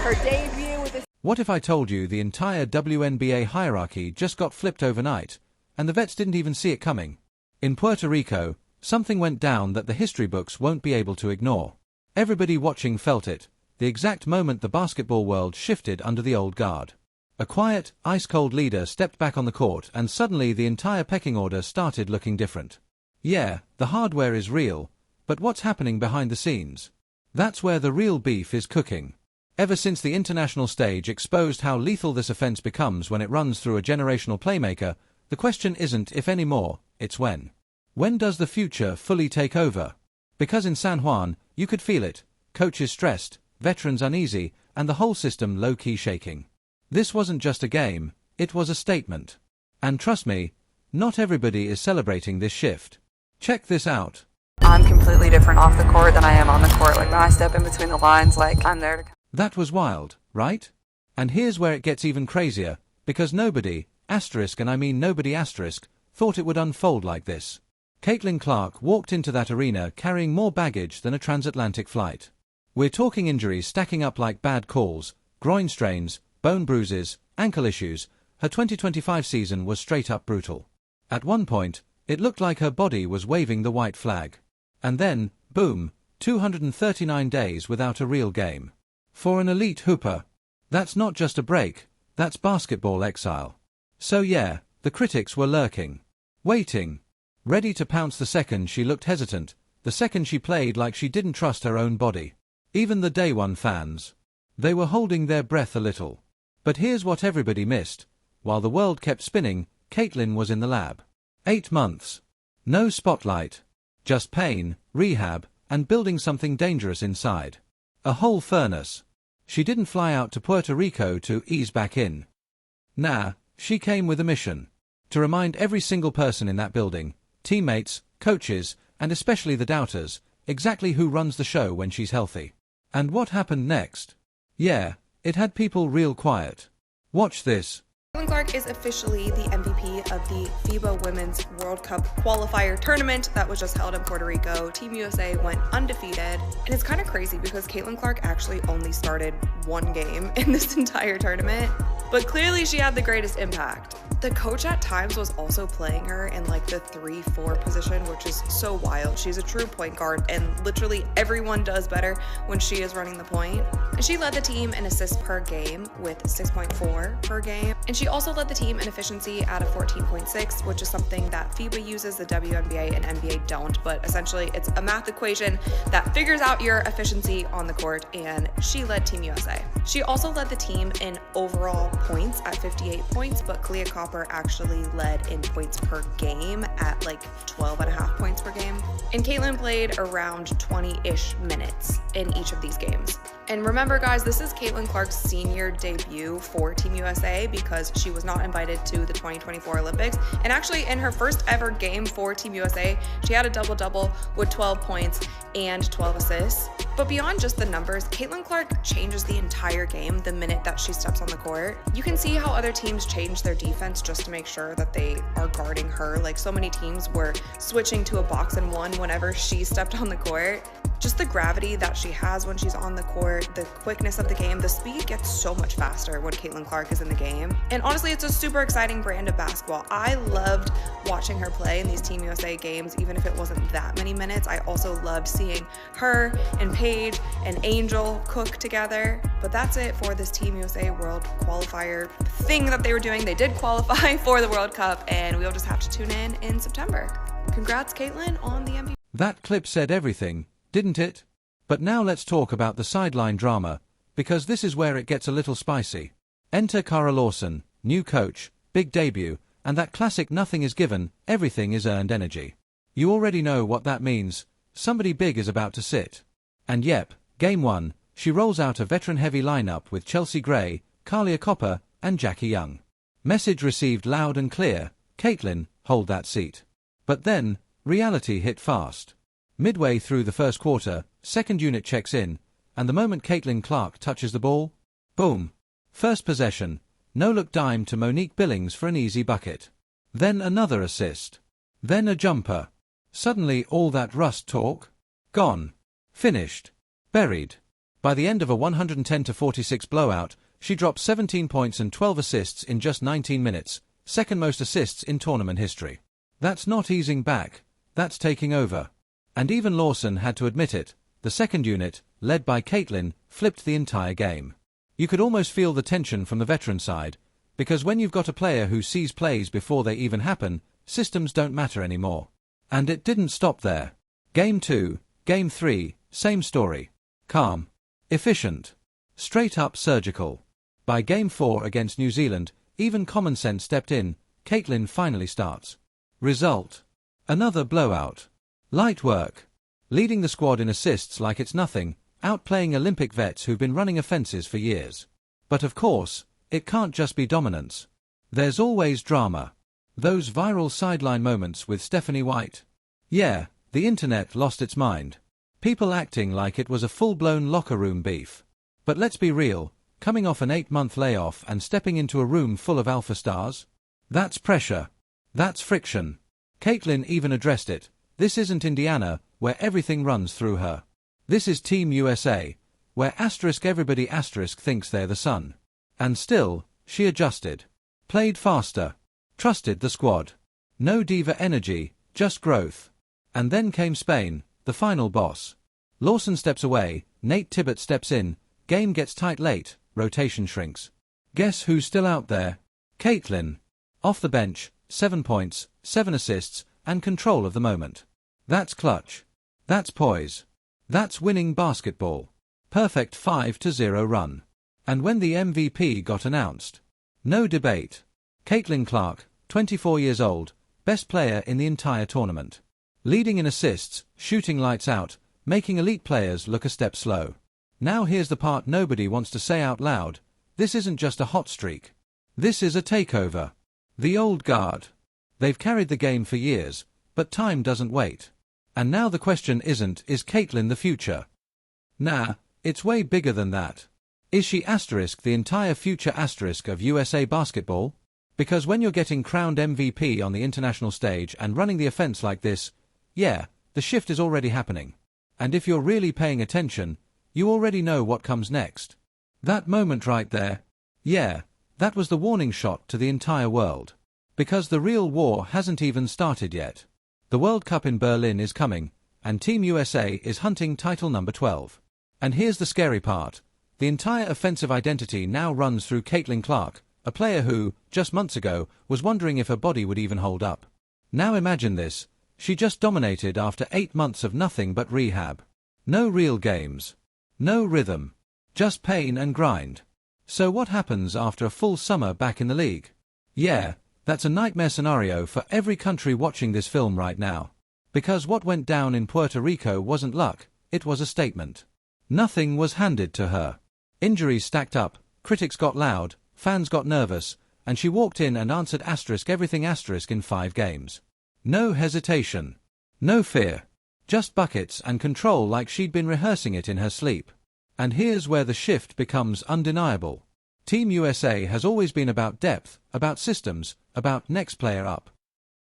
Her debut with the... What if I told you the entire WNBA hierarchy just got flipped overnight, and the vets didn't even see it coming? In Puerto Rico, something went down that the history books won't be able to ignore. Everybody watching felt it, the exact moment the basketball world shifted under the old guard. A quiet, ice-cold leader stepped back on the court and suddenly the entire pecking order started looking different. Yeah, the hardware is real, but what's happening behind the scenes? That's where the real beef is cooking. Ever since the international stage exposed how lethal this offense becomes when it runs through a generational playmaker, the question isn't if anymore, it's when. When does the future fully take over? Because in San Juan, you could feel it, coaches stressed, veterans uneasy, and the whole system low-key shaking. This wasn't just a game, it was a statement. And trust me, not everybody is celebrating this shift. Check this out. I'm completely different off the court than I am on the court. Like, when I step in between the lines, like, I'm there to... That was wild, right? And here's where it gets even crazier, because nobody, asterisk and I mean nobody asterisk, thought it would unfold like this. Caitlin Clark walked into that arena carrying more baggage than a transatlantic flight. We're talking injuries stacking up like bad calls, groin strains, bone bruises, ankle issues. Her 2025 season was straight up brutal. At one point, it looked like her body was waving the white flag. And then, boom, 239 days without a real game. For an elite hooper, that's not just a break, that's basketball exile. So yeah, the critics were lurking, waiting, ready to pounce the second she looked hesitant, the second she played like she didn't trust her own body. Even the Day One fans, they were holding their breath a little. But here's what everybody missed. While the world kept spinning, Caitlin was in the lab. 8 months. No spotlight. Just pain, rehab, and building something dangerous inside. A whole furnace. She didn't fly out to Puerto Rico to ease back in. Nah, she came with a mission. To remind every single person in that building, teammates, coaches, and especially the doubters, exactly who runs the show when she's healthy. And what happened next? Yeah, it had people real quiet. Watch this. Caitlin Clark is officially the MVP of the FIBA Women's World Cup qualifier tournament that was just held in Puerto Rico. Team USA went undefeated. And it's kind of crazy because Caitlin Clark actually only started 1 game in this entire tournament, but clearly she had the greatest impact. The coach at times was also playing her in like the 3-4 position, which is so wild. She's a true point guard and literally everyone does better when she is running the point. And she led the team in assists per game with 6.4 per game. And she also led the team in efficiency at a 14.6, which is something that FIBA uses, the WNBA and NBA don't, but essentially it's a math equation that figures out your efficiency on the court, and she led Team USA. She also led the team in overall points at 58 points, but Kalia Copper actually led in points per game at like 12.5 points per game. And Caitlin played around 20-ish minutes in each of these games. And remember guys, this is Caitlin Clark's senior debut for Team USA because she was not invited to the 2024 Olympics. And actually in her first ever game for Team USA, she had a double-double with 12 points and 12 assists. But beyond just the numbers, Caitlin Clark changes the entire game the minute that she steps on the court. You can see how other teams change their defense just to make sure that they are guarding her. Like so many teams were switching to a box and one whenever she stepped on the court. Just the gravity that she has when she's on the court, the quickness of the game, the speed gets so much faster when Caitlin Clark is in the game. And honestly, it's a super exciting brand of basketball. I loved watching her play in these Team USA games, even if it wasn't that many minutes. I also loved seeing her and Paige and Angel cook together. But that's it for this Team USA World Qualifier thing that they were doing. They did qualify for the World Cup, and we'll just have to tune in September. Congrats, Caitlin, on the MVP. That clip said everything, didn't it? But now let's talk about the sideline drama, because this is where it gets a little spicy. Enter Kara Lawson, new coach, big debut, and that classic nothing is given, everything is earned energy. You already know what that means. Somebody big is about to sit. And yep, game 1, she rolls out a veteran-heavy lineup with Chelsea Gray, Kalia Copper, and Jackie Young. Message received loud and clear, Caitlin, hold that seat. But then, reality hit fast. Midway through the first quarter, second unit checks in, and the moment Caitlin Clark touches the ball, boom. First possession, no-look dime to Monique Billings for an easy bucket. Then another assist. Then a jumper. Suddenly all that rust talk, gone. Finished. Buried. By the end of a 110-46 blowout, she dropped 17 points and 12 assists in just 19 minutes, second most assists in tournament history. That's not easing back, that's taking over. And even Lawson had to admit it, the second unit, led by Caitlin, flipped the entire game. You could almost feel the tension from the veteran side, because when you've got a player who sees plays before they even happen, systems don't matter anymore. And it didn't stop there. Game 2, Game 3, same story. Calm. Efficient. Straight up surgical. By Game 4 against New Zealand, even common sense stepped in, Caitlin finally starts. Result. Another blowout. Light work. Leading the squad in assists like it's nothing, outplaying Olympic vets who've been running offenses for years. But of course, it can't just be dominance. There's always drama. Those viral sideline moments with Stephanie White. Yeah, the internet lost its mind. People acting like it was a full-blown locker room beef. But let's be real, coming off an 8-month layoff and stepping into a room full of alpha stars? That's pressure. That's friction. Caitlin even addressed it. This isn't Indiana, where everything runs through her. This is Team USA, where everybody thinks they're the sun. And still, she adjusted. Played faster. Trusted the squad. No diva energy, just growth. And then came Spain, the final boss. Lawson steps away, Nate Tibbett steps in, game gets tight late, rotation shrinks. Guess who's still out there? Caitlin. Off the bench, 7 points, 7 assists, and control of the moment. That's clutch. That's poise. That's winning basketball. Perfect 5-0 run. And when the MVP got announced, no debate. Caitlin Clark, 24 years old, best player in the entire tournament. Leading in assists, shooting lights out, making elite players look a step slow. Now here's the part nobody wants to say out loud. This isn't just a hot streak. This is a takeover. The old guard. They've carried the game for years, but time doesn't wait. And now the question isn't, is Caitlin the future? Nah, it's way bigger than that. Is she the entire future of USA basketball? Because when you're getting crowned MVP on the international stage and running the offense like this, yeah, the shift is already happening. And if you're really paying attention, you already know what comes next. That moment right there, yeah, that was the warning shot to the entire world. Because the real war hasn't even started yet. The World Cup in Berlin is coming, and Team USA is hunting title number 12. And here's the scary part. The entire offensive identity now runs through Caitlin Clark, a player who, just months ago, was wondering if her body would even hold up. Now imagine this, she just dominated after 8 months of nothing but rehab. No real games. No rhythm. Just pain and grind. So what happens after a full summer back in the league? Yeah, that's a nightmare scenario for every country watching this film right now. Because what went down in Puerto Rico wasn't luck, it was a statement. Nothing was handed to her. Injuries stacked up, critics got loud, fans got nervous, and she walked in and answered everything in 5 games. No hesitation. No fear. Just buckets and control like she'd been rehearsing it in her sleep. And here's where the shift becomes undeniable. Team USA has always been about depth, about systems, about next player up.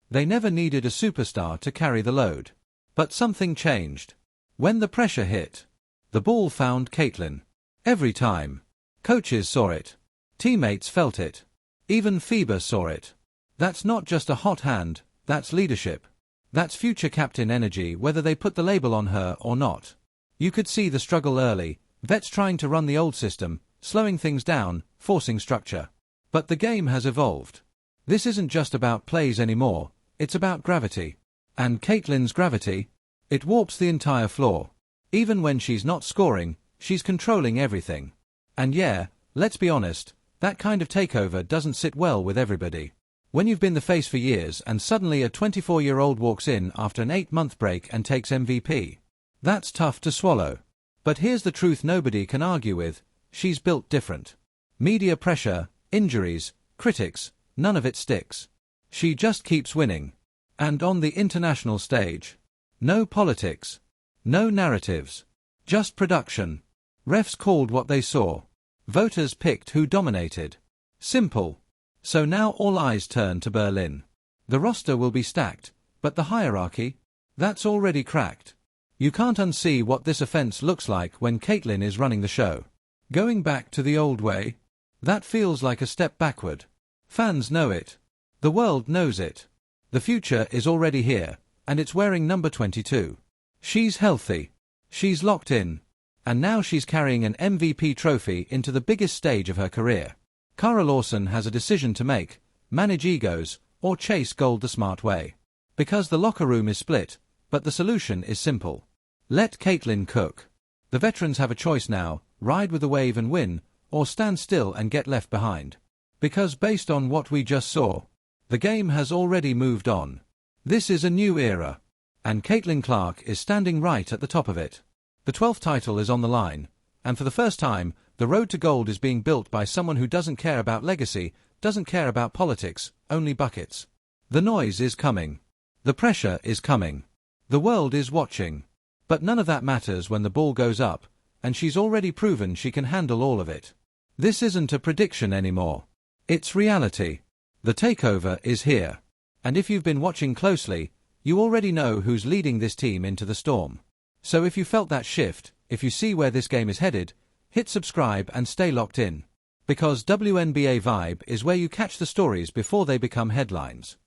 They never needed a superstar to carry the load. But something changed. When the pressure hit, the ball found Caitlin. Every time. Coaches saw it. Teammates felt it. Even FIBA saw it. That's not just a hot hand, that's leadership. That's future captain energy whether they put the label on her or not. You could see the struggle early, vets trying to run the old system, slowing things down, forcing structure. But the game has evolved. This isn't just about plays anymore, it's about gravity. And Caitlin's gravity? It warps the entire floor. Even when she's not scoring, she's controlling everything. And yeah, let's be honest, that kind of takeover doesn't sit well with everybody. When you've been the face for years and suddenly a 24-year-old walks in after an 8-month break and takes MVP. That's tough to swallow. But here's the truth nobody can argue with, she's built different. Media pressure, injuries, critics, none of it sticks. She just keeps winning. And on the international stage, no politics, no narratives, just production. Refs called what they saw. Voters picked who dominated. Simple. So now all eyes turn to Berlin. The roster will be stacked, but the hierarchy? That's already cracked. You can't unsee what this offense looks like when Caitlyn is running the show. Going back to the old way? That feels like a step backward. Fans know it. The world knows it. The future is already here, and it's wearing number 22. She's healthy. She's locked in. And now she's carrying an MVP trophy into the biggest stage of her career. Kara Lawson has a decision to make: manage egos, or chase gold the smart way. Because the locker room is split, but the solution is simple. Let Caitlyn cook. The veterans have a choice now: ride with the wave and win, or stand still and get left behind. Because based on what we just saw, the game has already moved on. This is a new era. And Caitlyn Clark is standing right at the top of it. The 12th title is on the line, and for the first time, the road to gold is being built by someone who doesn't care about legacy, doesn't care about politics, only buckets. The noise is coming. The pressure is coming. The world is watching. But none of that matters when the ball goes up, and she's already proven she can handle all of it. This isn't a prediction anymore. It's reality. The takeover is here. And if you've been watching closely, you already know who's leading this team into the storm. So if you felt that shift, if you see where this game is headed, hit subscribe and stay locked in. Because WNBA Vibe is where you catch the stories before they become headlines.